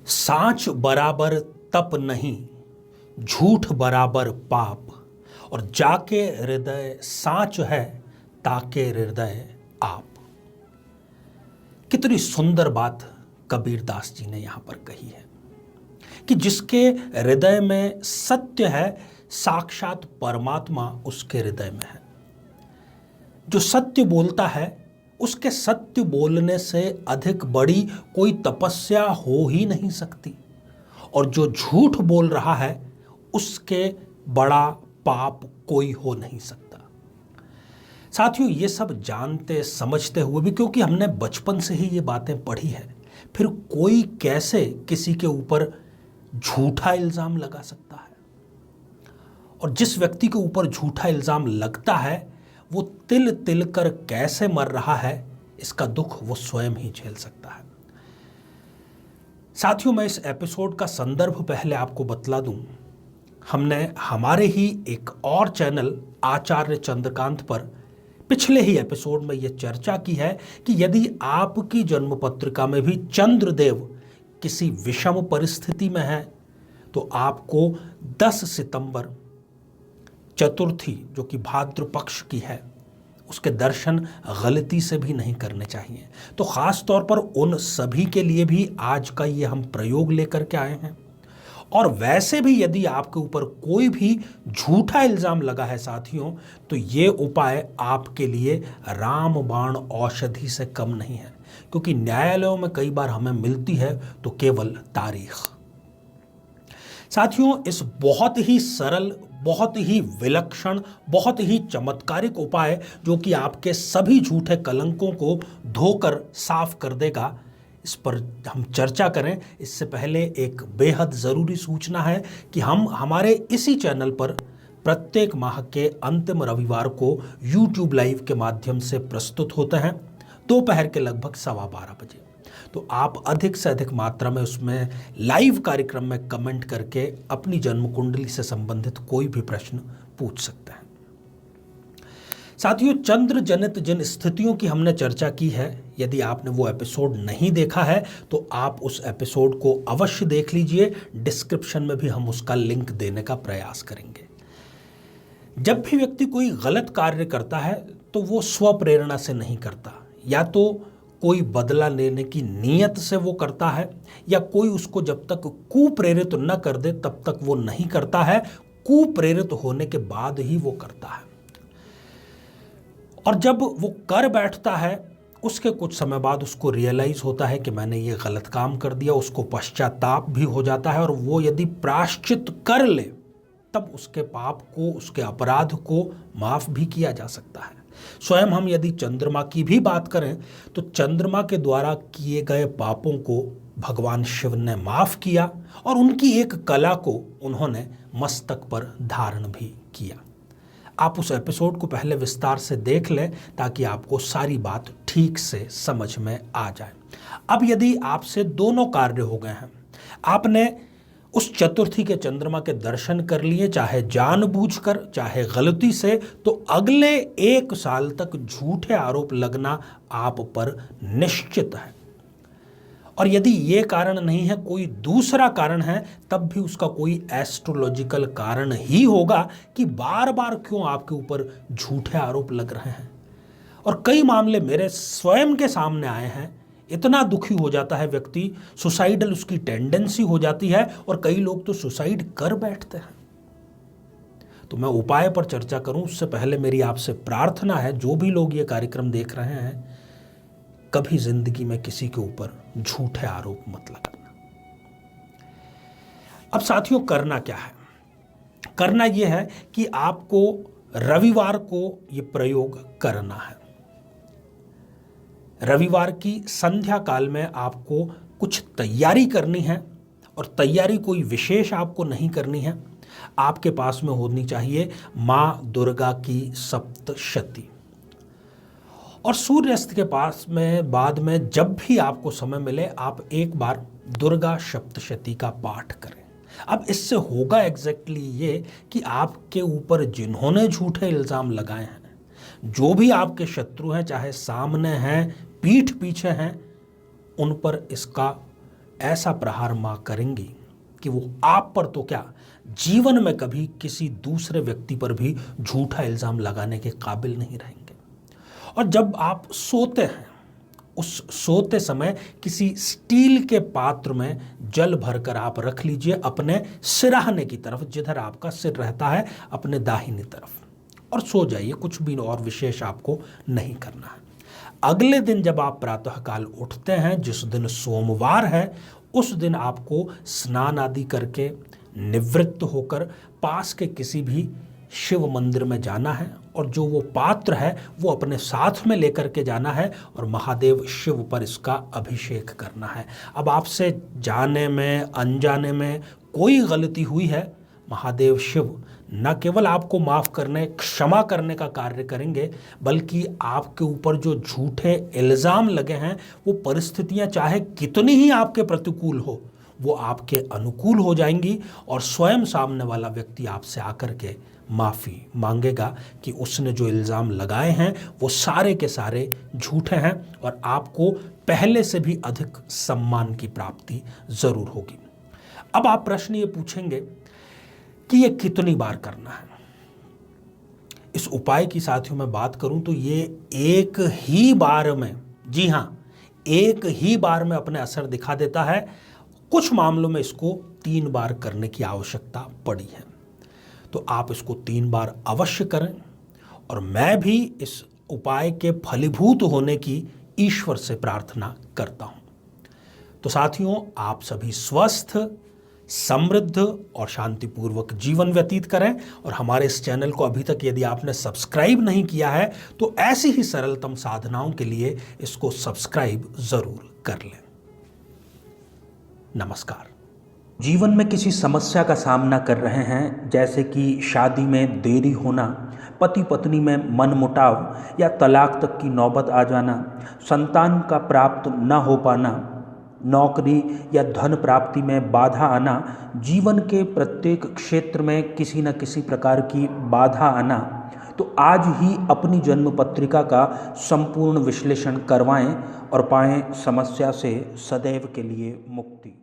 सांच बराबर तप नहीं, झूठ बराबर पाप, और जाके हृदय सांच है, ताके हृदय आप। कितनी सुंदर बात कबीरदास जी ने यहां पर कही है कि जिसके हृदय में सत्य है, साक्षात परमात्मा उसके हृदय में है। जो सत्य बोलता है, उसके सत्य बोलने से अधिक बड़ी कोई तपस्या हो ही नहीं सकती, और जो झूठ बोल रहा है उसके बड़ा पाप कोई हो नहीं सकता। साथियों, ये सब जानते समझते हुए भी, क्योंकि हमने बचपन से ही ये बातें पढ़ी है, फिर कोई कैसे किसी के ऊपर झूठा इल्जाम लगा सकता है? और जिस व्यक्ति के ऊपर झूठा इल्जाम लगता है वो तिल तिल कर कैसे मर रहा है, इसका दुख वो स्वयं ही झेल सकता है। साथियों, मैं इस एपिसोड का संदर्भ पहले आपको बतला दूं। हमने हमारे ही एक और चैनल आचार्य चंद्रकांत पर पिछले ही एपिसोड में यह चर्चा की है कि यदि आपकी जन्म पत्रिका में भी चंद्रदेव किसी विषम परिस्थिति में है तो आपको 10 सितंबर चतुर्थी, जो कि भाद्र पक्ष की है, उसके दर्शन गलती से भी नहीं करने चाहिए। तो खास तौर पर उन सभी के लिए भी आज का ये हम प्रयोग लेकर के आए हैं। और वैसे भी यदि आपके ऊपर कोई भी झूठा इल्जाम लगा है साथियों, तो ये उपाय आपके लिए रामबाण औषधि से कम नहीं है, क्योंकि न्यायालयों में कई बार हमें मिलती है तो केवल तारीख। साथियों, इस बहुत ही सरल, बहुत ही विलक्षण, बहुत ही चमत्कारिक उपाय जो कि आपके सभी झूठे कलंकों को धोकर साफ कर देगा, इस पर हम चर्चा करें इससे पहले एक बेहद ज़रूरी सूचना है कि हम हमारे इसी चैनल पर प्रत्येक माह के अंतिम रविवार को YouTube लाइव के माध्यम से प्रस्तुत होते हैं, दोपहर के लगभग 12:15 बजे। तो आप अधिक से अधिक मात्रा में उसमें लाइव कार्यक्रम में कमेंट करके अपनी जन्म कुंडली से संबंधित कोई भी प्रश्न पूछ सकते हैं। साथियों, चंद्र जनित जिन स्थितियों की हमने चर्चा की है, यदि आपने वो एपिसोड नहीं देखा है तो आप उस एपिसोड को अवश्य देख लीजिए। डिस्क्रिप्शन में भी हम उसका लिंक देने का प्रयास करेंगे। जब भी व्यक्ति कोई गलत कार्य करता है तो वो स्वप्रेरणा से नहीं करता, या तो कोई बदला लेने की नीयत से वो करता है, या कोई उसको जब तक कुप्रेरित न कर दे तब तक वो नहीं करता है। कुप्रेरित होने के बाद ही वो करता है, और जब वो कर बैठता है उसके कुछ समय बाद उसको रियलाइज होता है कि मैंने ये गलत काम कर दिया, उसको पश्चाताप भी हो जाता है, और वो यदि प्रायश्चित कर ले तब उसके पाप को, उसके अपराध को माफ भी किया जा सकता है। स्वयं हम यदि चंद्रमा की भी बात करें तो चंद्रमा के द्वारा किए गए पापों को भगवान शिव ने माफ किया, और उनकी एक कला को उन्होंने मस्तक पर धारण भी किया। आप उस एपिसोड को पहले विस्तार से देख लें ताकि आपको सारी बात ठीक से समझ में आ जाए। अब यदि आपसे दोनों कार्य हो गए हैं, आपने उस चतुर्थी के चंद्रमा के दर्शन कर लिए, चाहे जानबूझकर चाहे गलती से, तो अगले 1 साल तक झूठे आरोप लगना आप पर निश्चित है। और यदि ये कारण नहीं है, कोई दूसरा कारण है, तब भी उसका कोई एस्ट्रोलॉजिकल कारण ही होगा कि बार बार क्यों आपके ऊपर झूठे आरोप लग रहे हैं। और कई मामले मेरे स्वयं के सामने आए हैं। इतना दुखी हो जाता है व्यक्ति, सुसाइडल उसकी टेंडेंसी हो जाती है, और कई लोग तो सुसाइड कर बैठते हैं। तो मैं उपाय पर चर्चा करूं उससे पहले मेरी आपसे प्रार्थना है, जो भी लोग ये कार्यक्रम देख रहे हैं, कभी जिंदगी में किसी के ऊपर झूठे आरोप मत लगाना। अब साथियों, करना क्या है? करना यह है कि आपको रविवार को यह प्रयोग करना है। रविवार की संध्या काल में आपको कुछ तैयारी करनी है, और तैयारी कोई विशेष आपको नहीं करनी है। आपके पास में होनी चाहिए मां दुर्गा की सप्तशती, और सूर्यास्त के पास में बाद में जब भी आपको समय मिले आप एक बार दुर्गा सप्तशती का पाठ करें। अब इससे होगा एग्जैक्टली ये कि आपके ऊपर जिन्होंने झूठे इल्जाम लगाए हैं, जो भी आपके शत्रु हैं, चाहे सामने हैं, पीठ पीछे हैं, उन पर इसका ऐसा प्रहार माँ करेंगी कि वो आप पर तो क्या, जीवन में कभी किसी दूसरे व्यक्ति पर भी झूठा इल्ज़ाम लगाने के काबिल नहीं रहेंगे। और जब आप सोते हैं, उस सोते समय किसी स्टील के पात्र में जल भरकर आप रख लीजिए अपने सिरहाने की तरफ, जिधर आपका सिर रहता है, अपने दाहिनी तरफ, और सो जाइए। कुछ भी और विशेष आपको नहीं करना है। अगले दिन जब आप प्रातःकाल उठते हैं, जिस दिन सोमवार है, उस दिन आपको स्नान आदि करके निवृत्त होकर पास के किसी भी शिव मंदिर में जाना है, और जो वो पात्र है वो अपने साथ में लेकर के जाना है और महादेव शिव पर इसका अभिषेक करना है। अब आपसे जाने में अनजाने में कोई गलती हुई है, महादेव शिव न केवल आपको माफ़ करने, क्षमा करने का कार्य करेंगे, बल्कि आपके ऊपर जो झूठे इल्ज़ाम लगे हैं वो परिस्थितियां चाहे कितनी ही आपके प्रतिकूल हो, वो आपके अनुकूल हो जाएंगी, और स्वयं सामने वाला व्यक्ति आपसे आकर के माफ़ी मांगेगा कि उसने जो इल्ज़ाम लगाए हैं वो सारे के सारे झूठे हैं, और आपको पहले से भी अधिक सम्मान की प्राप्ति ज़रूर होगी। अब आप प्रश्न ये पूछेंगे कि ये कितनी बार करना है। इस उपाय की साथियों मैं बात करूं तो ये एक ही बार में, जी हाँ, एक ही बार में अपने असर दिखा देता है। कुछ मामलों में इसको 3 बार करने की आवश्यकता पड़ी है, तो आप इसको 3 बार अवश्य करें, और मैं भी इस उपाय के फलीभूत होने की ईश्वर से प्रार्थना करता हूं। तो साथियों, आप सभी स्वस्थ, समृद्ध और शांतिपूर्वक जीवन व्यतीत करें, और हमारे इस चैनल को अभी तक यदि आपने सब्सक्राइब नहीं किया है तो ऐसी ही सरलतम साधनाओं के लिए इसको सब्सक्राइब जरूर कर लें। नमस्कार। जीवन में किसी समस्या का सामना कर रहे हैं, जैसे कि शादी में देरी होना, पति पत्नी में मनमुटाव या तलाक तक की नौबत आ जाना, संतान का प्राप्त न हो पाना, नौकरी या धन प्राप्ति में बाधा आना, जीवन के प्रत्येक क्षेत्र में किसी न किसी प्रकार की बाधा आना, तो आज ही अपनी जन्म पत्रिका का संपूर्ण विश्लेषण करवाएं और पाएं समस्या से सदैव के लिए मुक्ति।